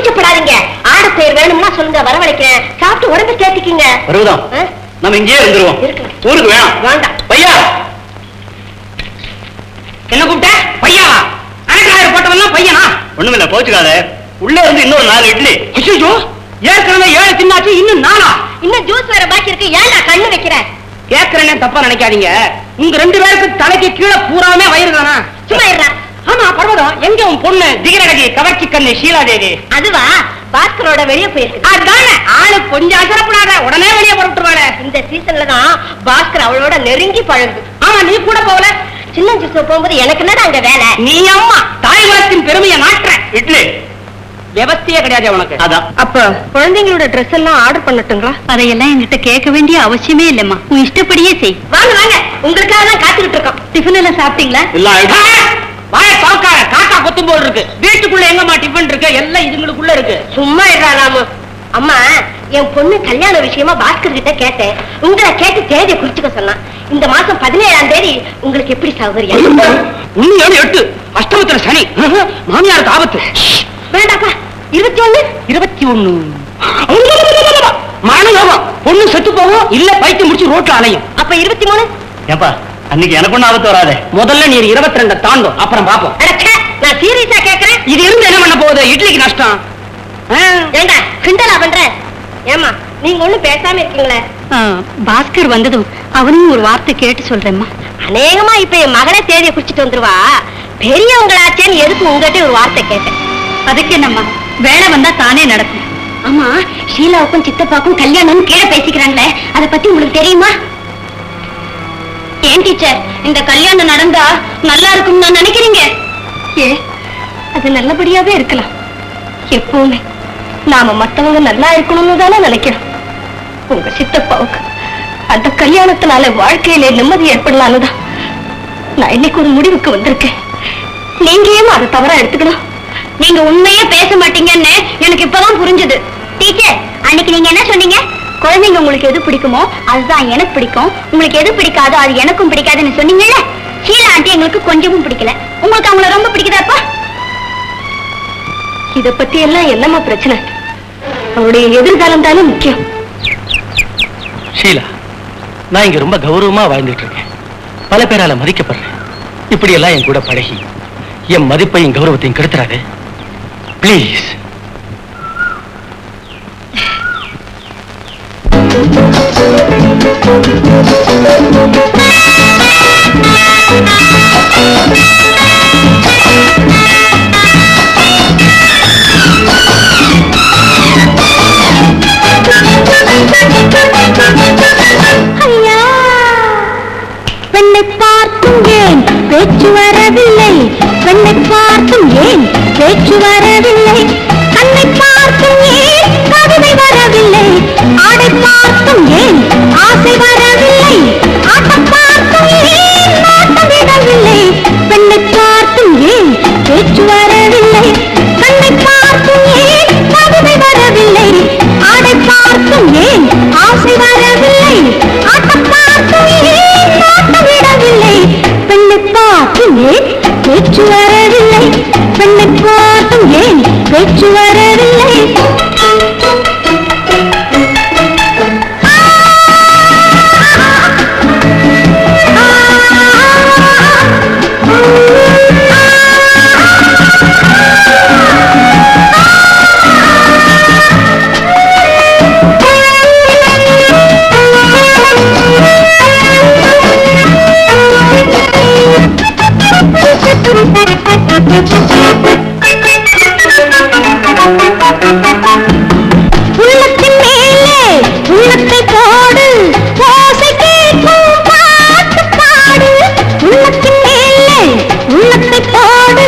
கூச்சப்படாதீங்க. ஆடு பேர் வேணும்னா சொல்லுங்க, வரவழைக்கிறேன். சாப்பிட்டு உடம்பு சேர்த்துக்கீங்க. வருவதா? நம்ம இங்கே இருந்துருவோம். ஊருக்கு வேணாம். வேண்டாம். பையா என்ன கூப்பிட்ட? பையா அனக்காயிரம் போட்டவெல்லாம் பையனா? ஒண்ணுமில்ல, போச்சுக்காத. உள்ள இருந்து இன்னொரு 4 இட்லி. ஐயோ, ஏற்கனவே 7 தின்னாச்சு, இன்னும் 4? இன்னும் ஜூஸ் வேற பாக்கி இருக்கு. ஏன் நான் கண்ணு வைக்கிறேன்? கேட்கறேன்னு தப்பா நினைக்காதீங்க. உங்க 2 பேருக்கு தலைக்கு கீழே பூராமே வயிறு தானா? சும்மா இருடா. ஆமா பர்வதம், எங்க உன் பொண்ணு திகரடகி கவர்ச்சி கண்ணு ஷீலாதேவி? அதுவா, பாஸ்கரோட வெளியே போயிருக்கு. அதானே, ஆளு கொஞ்சம் அசரப்படாத, உடனே வெளியே புறப்பட்டுருவாள. இந்த சீசன்ல தான் பாஸ்கர் அவளோட நெருங்கி பழகுது. ஆமா, நீ கூட போகல? சின்ன ஜூஸ் போகும்போது எனக்கு என்னடா அங்க வேலை? நீ அம்மா தாய் குலத்தின் பெருமையை நாட்டுற. இட்லி விவஸ்தையே கிடையாது உனக்கு. அதான். அப்ப குழந்தைங்களோட ட்ரெஸ் எல்லாம் ஆர்டர் பண்ணட்டுங்களா? அதையெல்லாம் என்கிட்ட கேட்க வேண்டிய அவசியமே இல்லம்மா. உன் இஷ்டப்படியே செய். வாங்க வாங்க, உங்களுக்காக தான் காத்துக்கிட்டு இருக்கோம். டிஃபன் எல்லாம் சாப்பிட்டீங்களா? வாய பாக்கார காக்கா கொத்தும் போல் இருக்கு. வீட்டுக்குள்ள எங்கம்மா டிஃபன் இருக்கு? எல்லாம் இதுங்களுக்குள்ள இருக்கு. சும்மா இருடா ராமு. அம்மா, என் பொண்ணு கல்யாண விஷயமா பாஸ்கர் கிட்ட கேட்டேன். உங்களை கேட்டு தேதியை குறிச்சுக்க சொன்னான். இந்த மாசம் 17ஆம் தேதி உங்களுக்கு எப்படி சௌகரியம்? 8 அஷ்டமத்துல சனி, மாமியாருக்கு ஆபத்து. வேண்டாப்பா, 21 21 மரண யோகம். பொண்ணு செத்து போகும், இல்ல பைத்தியம் முடிச்சு ரோட்ல அலையும். அப்ப 23? ஏப்பா, அன்னைக்கு எனக்கு ஒண்ணு ஆபத்து வராது. முதல்ல நீ 22 தாண்டும், அப்புறம் பாப்போம். நான் சீரியஸா கேக்குறேன். இது இருந்து என்ன பண்ண போகுது? இட்லிக்கு நஷ்டம். ஏண்டா கிண்டலா பண்ற? ஏமா நீங்க ஒண்ணும் பேசாம இருக்கீங்களே? பாஸ்கர் வந்ததும் அவனையும் ஒரு வார்த்தை கேட்டு சொல்றேம்மா. அநேகமா இப்ப என் மகளே தேதியை குறிச்சிட்டு வந்துருவா. பெரியவங்களாச்சேன்னு எதுக்கு உங்ககிட்ட ஒரு வார்த்தை கேட்டேன். அதுக்கு என்னம்மா, வேலை வந்தா தானே நடக்கும். ஆமா, ஷீலாவுக்கும் சித்தப்பாக்கும் கல்யாணம் கீழே பேசிக்கிறாங்களே, அதை பத்தி உங்களுக்கு தெரியுமா? ஏன் டீச்சர், இந்த கல்யாணம் நடந்தா நல்லா இருக்கும் நான் நினைக்கிறீங்க? அது நல்லபடியாவே இருக்கலாம். எப்பவுமே நாம மத்தவங்க நல்லா இருக்கணும்னு தானே நினைக்கிறோம். உங்க சித்தப்பாவுக்கு அந்த கல்யாணத்தினால வாழ்க்கையில நிம்மதி ஏற்படலான்னுதான் நான் இன்னைக்கு ஒரு முடிவுக்கு வந்திருக்கேன். நீங்க ஏன் அதை தவறா எடுத்துக்கணும்? நீங்க உண்மையே பேச மாட்டீங்கன்னு எனக்கு இப்பதான் புரிஞ்சுது. டீச்சர், அன்னைக்கு நீங்க என்ன சொன்னீங்க? குழந்தைங்க உங்களுக்கு எது பிடிக்குமோ அதுதான் எனக்கு பிடிக்கும், உங்களுக்கு எது பிடிக்காதோ அது எனக்கும் பிடிக்காதுன்னு சொன்னீங்கல்ல. ஷீலா ஆண்டி எங்களுக்கு கொஞ்சமும் பிடிக்கல, உங்களுக்கு அவங்கள ரொம்ப பிடிக்குதாப்பா? இத பத்தி எல்லாம் என்னமா பிரச்சனை? அவருடைய எதிர்காலம் தானே முக்கியம். ஷீலா, நான் இங்க ரொம்ப கௌரவமா வாழ்ந்துட்டு இருக்கேன். பல பேரால மதிக்கப்படுறேன். இப்படி எல்லாம் என் கூட பழகி என் மதிப்பையும் கௌரவத்தையும் கெடுத்துறாரு பிளீஸ். பெண்ணை பார்த்தும் ஏன் பேச்சு வரவில்லை? பெண்ணை பார்த்தும் ஏன் பேச்சு வரவில்லை? கண்ணை பார்த்தும் ஏன் கவிதை வரவில்லை? ஆடை பார்த்தும் ஏன் ஆசை வரவில்லை? ஆட்டம் பார்த்தும் ஏன் நாட்டம் விடவில்லை? பெண்ணை பார்த்தும் ஏன் பேச்சு வரவில்லை? கண்ணை பார்த்தும் ஏன் கவிதை வரவில்லை? ஆடை பார்த்தும் ஏன் ஆசை வரவில்லை? ஆட்டம் பார்த்தும் ஏன் நாட்டம் விடவில்லை? பெண்ணை பார்த்தும் ஏன் பேச்சு வரவில்லை? பெண்ணை பார்த்தும் ஏன் பேச்சு வரவில்லை? உள்ளத்தின் மேலே உள்ளத்தை போடு, ஓசை கேட்கும் பாட்டு பாடு. உள்ளத்தின் மேலே உள்ளத்தை போடு,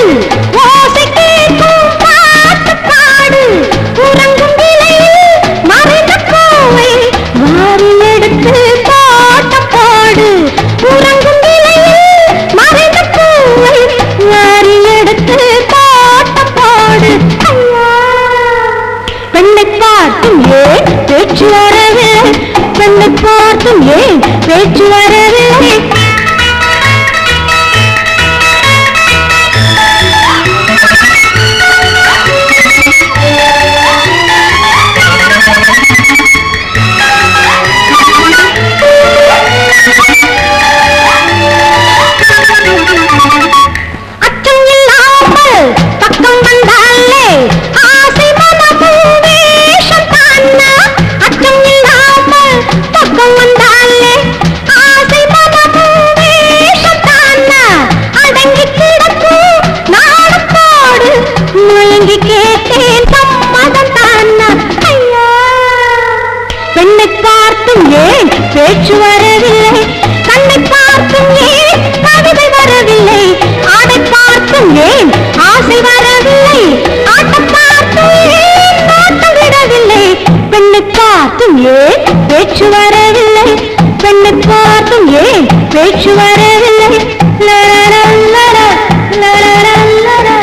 ஓசை கேட்கும் பாட்டு பாடு. உறங்கும் நிலையில் மறைந்த பூவை மாறி எடுத்து பாட்ட பாடு. உறங்கும் நிலையில் மறைந்த பூவை மாறி எடுத்து பாட்ட பாடு. பெண்ணை பார்த்தும் ஏன் பேச்சு வரவில்லை? பெண்ணை பார்த்தும் ஏன் பேச்சு வரவில்லை? பேச்சு வரவில்லை, கண்ணை பார்த்தும் ஏன் கவிதை வரவில்லை, ஆடை பார்த்தும் ஏன் ஆசை வரவில்லை, ஆட்டம் பார்த்தும் ஏன் நாட்டம் விடவில்லை, பெண்ணை பார்த்தும் ஏன் பேச்சு வரவில்லை, பெண்ணை பார்த்தும் ஏன் பேச்சு வரவில்லை. லரரல்லரா, லரரல்லரா.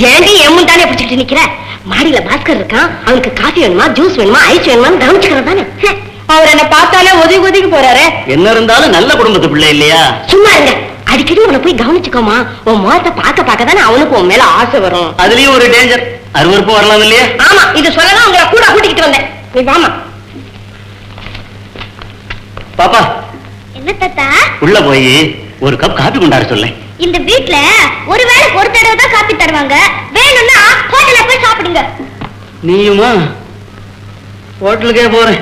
ஏண்டி எம்மன் தானே பிடிச்சிட்டு நிக்கிற? மாடியில பாஸ்கர் இருக்கான், அவனுக்கு காஃபி வேணுமா, ஜூஸ் வேணுமா, ஐஸ் வேணுமான்னு கவனிச்சுக்கிறது தானே. அவர் என்ன பார்த்தாலே ஒதுக்கி ஒதுக்கி போறாரு. என்ன இருந்தாலும் நல்ல குடும்பத்து பிள்ளை இல்லையா? சும்மா இருங்க, அடிக்கடி உன்னை போய் கவனிச்சுக்கோமா. உன் முகத்தை பார்க்க தானே அவனுக்கு உன் மேல ஆசை வரும். அதுலயும் ஒரு டேஞ்சர், அருவருப்பும் வரலாம் இல்லையா? ஆமா, இது சொல்லலாம் உங்களை கூட கூட்டிக்கிட்டு வந்தேன். நீ வாமா. பாப்பா, என்ன தாத்தா? உள்ள போய் ஒரு கப் காபி கொண்டாட சொல்ல. இந்த வீட்ல ஒரு வேளைக்கு ஒரு தடவை தான் காப்பி தருவாங்க, வேணும்னா ஹோட்டல்ல போய் சாப்பிடுங்க. நீயுமா? ஹோட்டலுக்கே போறேன்.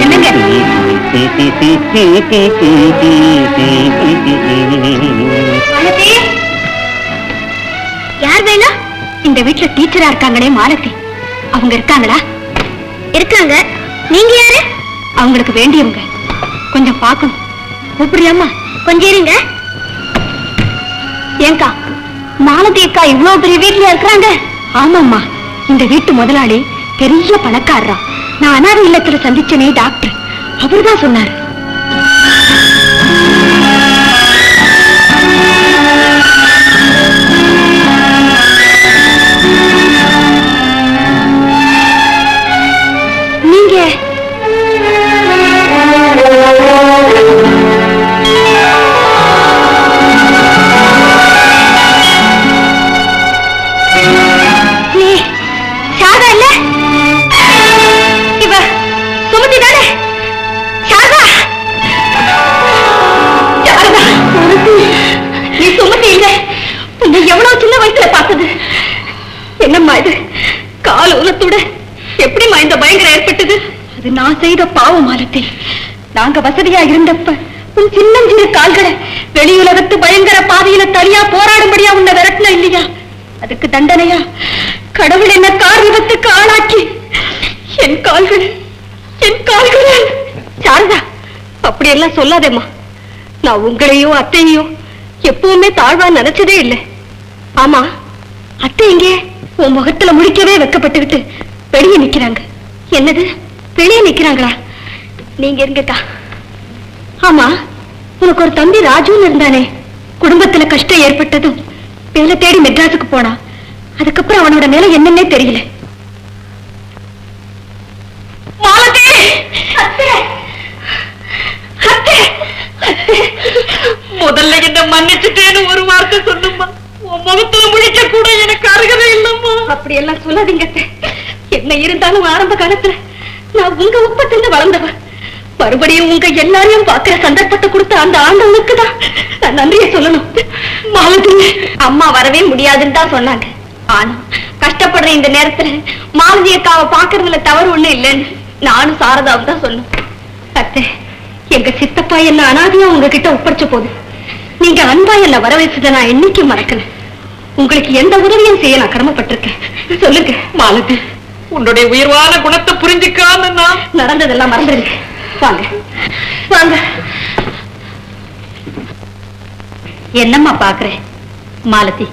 என்னங்க? யார் வேணும்? இந்த வீட்டுல டீச்சரா இருக்காங்களே மாலதி, அவங்க இருக்காங்களா? இருக்காங்க. நீங்க யாரு? அவங்களுக்கு வேண்டியவங்க, கொஞ்சம் பார்க்கணும். கூப்பிடுறியாம்மா? கொஞ்சம் இருங்க. ஏங்கா, மாலதி அக்கா இவ்வளவு பெரிய வீட்லயா இருக்கிறாங்க? ஆமாம்மா, இந்த வீட்டு முதலாளி பெரிய பணக்காரரா. நான் அனாதை இல்லத்துல சந்திச்சனே டாக்டர், அவர்தான் சொன்னாரு. நீங்க சாரதா இல்ல? இவ சுமதி தானே? சாரதா, சாரதா, நீ சுமதி இல்ல. உன்னை எவ்வளவு சின்ன வயசுல பார்த்தது. என்னம்மா இது? கால் உலத்தோட எப்படிமா இந்த பயங்கரம் ஏற்பட்டது? அது நான் செய்த பாவம் மாலதி. நாங்க வசதியா இருந்தப்ப உன் சின்னஞ்சிறு கால்களை வெளியுலகத்து பயங்கர பாதையில தனியா போராடும்படியா உன்னை விரட்டின இல்லையா? அதுக்கு தண்டனையா கடவுள் என்ன கார் விபத்துக்கு ஆளாக்கி என் கால்கள் சாரதா, அப்படியெல்லாம் சொல்லாதேம்மா. நான் உங்களையோ அத்தையோ எப்பவுமே தாழ்வா நினைச்சதே இல்லை. ஆமா, அத்தை எங்கே? உன் முகத்துல முடிக்கவே வெக்கப்பட்டுக்கிட்டு வெளியே நிக்கிறாங்க. என்னது, வெளியே நிக்கிறாங்களா? நீங்க இருங்கக்கா. ஆமா, உனக்கு ஒரு தம்பி ராஜுன்னு இருந்தானே, குடும்பத்துல கஷ்டம் ஏற்பட்டதும் வேலை தேடி மெட்ராஸுக்கு போனா. அதுக்கப்புறம் அவனோட மேல என்னன்னே தெரியல. மாலதி! அத்தை! அத்தை! முதல்ல என்ன மன்னிச்சுட்டேன்னு ஒரு வார்த்தை சொல்லுமா. உன் முகத்துல முடிக்க கூட எனக்கு அருகதை இல்லம்மா. அப்படி எல்லாம் சொல்லாதீங்க அத்தை. என்ன இருந்தாலும் ஆரம்ப காலத்துல நான் உங்க உப்பத்திலிருந்து வளர்ந்தவ. மறுபடியும் உங்க எல்லாரையும் பார்க்கிற சந்தர்ப்பத்தை கொடுத்த அந்த ஆண்டவனுக்கு தான் நான் நன்றியை சொல்லணும். மாலதி, அம்மா வரவே முடியாதுன்னு தான் சொன்னாங்க. ஆனா கஷ்டப்படுற இந்த நேரத்துல மாலதி அக்காவை பாக்குறதுல தவறு ஒண்ணு இல்லைன்னு நானும் சாரதாவும் தான் சொன்னோம். அத்தை, எங்க சித்தப்பா என்ன அனாதையா உங்ககிட்ட ஒப்படைச்ச போது நீங்க அன்பா என்ன வர வச்சதை நான் என்னைக்கும் மறக்கல. உங்களுக்கு எந்த உதவியும் செய்ய நான் கடமைப்பட்டிருக்கேன். சொல்லுங்க மாலதி, உன்னுடைய உயர்வான குணத்தை புரிஞ்சுக்காம நான் நடந்ததெல்லாம் மறந்துடுங்க. வாங்க வாங்க. என்னம்மா பாக்குறேன் மாலதி?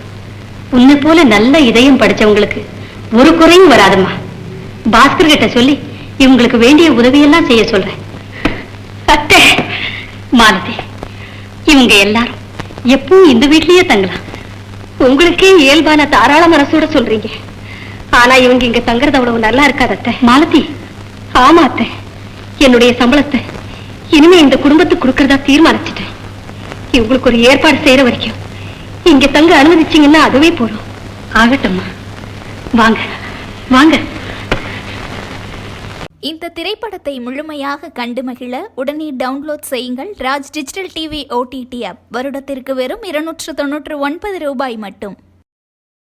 உன்னை போல நல்ல இதயம் படிச்சவங்களுக்கு ஒரு குறையும் வராதும்மா. பாஸ்கர் கிட்ட சொல்லி இவங்களுக்கு வேண்டிய உதவியெல்லாம் செய்ய சொல்றேன். அத்தை, மாலதி, இவங்க எல்லாரும் எப்பவும் இந்த வீட்லயே தங்கலாம். உங்களுக்கே இயல்பான தாராள மனசோட சொல்றீங்க. ஆனா இவங்க இங்க தங்குறது அவ்வளவு நல்லா இருக்காது அத்தை. மாலதி, ஆமா அத்தை, என்னுடைய சம்பளத்தை இனிமே இந்த குடும்பத்துக்கு கொடுக்கறதா தீர்மானிச்சுட்டேன். இவங்களுக்கு ஒரு ஏற்பாடு செய்யற வரைக்கும் இங்க தங்க அனுமதிச்சீங்கன்னா அதுவே போறோம். ஆகட்டும்மா, வாங்க வாங்க. இந்த திரைப்படத்தை முழுமையாக கண்டு மகிழ உடனே டவுன்லோட் செய்யுங்கள் Raj digital TV OTT app. வருடத்திற்கு வெறும் 299 ரூபாய் மட்டும்.